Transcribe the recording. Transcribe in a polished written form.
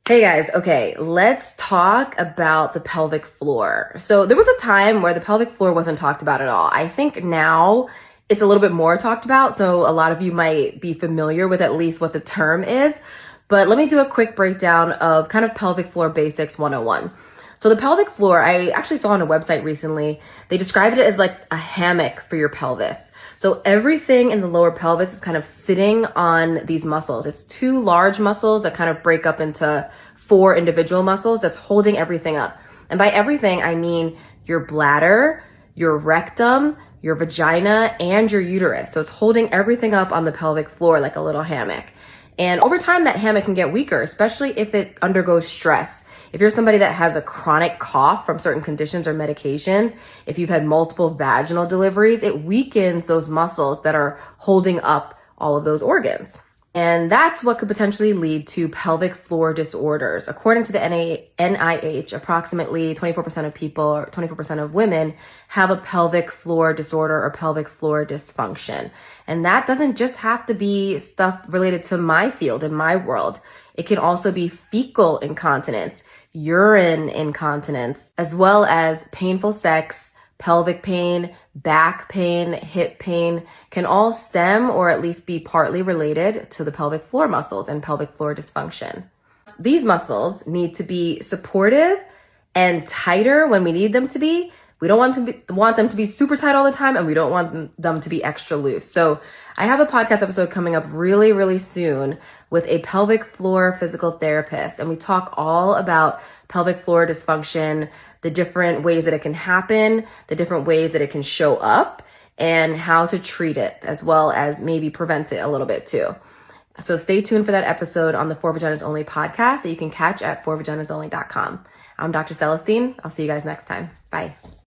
Hey guys, okay, let's talk about the pelvic floor. So there was a time where the pelvic floor wasn't talked about at all. I think now it's a little bit more talked about, so a lot of you might be familiar with at least what the term is. But let me do a quick breakdown of kind of pelvic floor basics 101. So the pelvic floor, I actually saw on a website recently, they described it as like a hammock for your pelvis. So everything in the lower pelvis is kind of sitting on these muscles. It's two large muscles that kind of break up into four individual muscles that's holding everything up. And by everything, I mean your bladder, your rectum, your vagina, and your uterus. So it's holding everything up on the pelvic floor like a little hammock. And over time, that hammock can get weaker, especially if it undergoes stress. If you're somebody that has a chronic cough from certain conditions or medications, if you've had multiple vaginal deliveries, it weakens those muscles that are holding up all of those organs. And that's what could potentially lead to pelvic floor disorders. According to the NIH, approximately 24% of people, or 24% of women, have a pelvic floor disorder or pelvic floor dysfunction. And that doesn't just have to be stuff related to my field, in my world. It can also be fecal incontinence, urine incontinence, as well as painful sex, pelvic pain, back pain, hip pain can all stem or at least be partly related to the pelvic floor muscles and pelvic floor dysfunction. These muscles need to be supportive and tighter when we need them to be. We don't want them to be super tight all the time, and we don't want them to be extra loose. So I have a podcast episode coming up really, really soon with a pelvic floor physical therapist, and we talk all about pelvic floor dysfunction, the different ways that it can happen, the different ways that it can show up, and how to treat it, as well as maybe prevent it a little bit too. So stay tuned for that episode on the For Vaginas Only podcast that you can catch at forvaginasonly.com. I'm Dr. Celestine. I'll see you guys next time. Bye.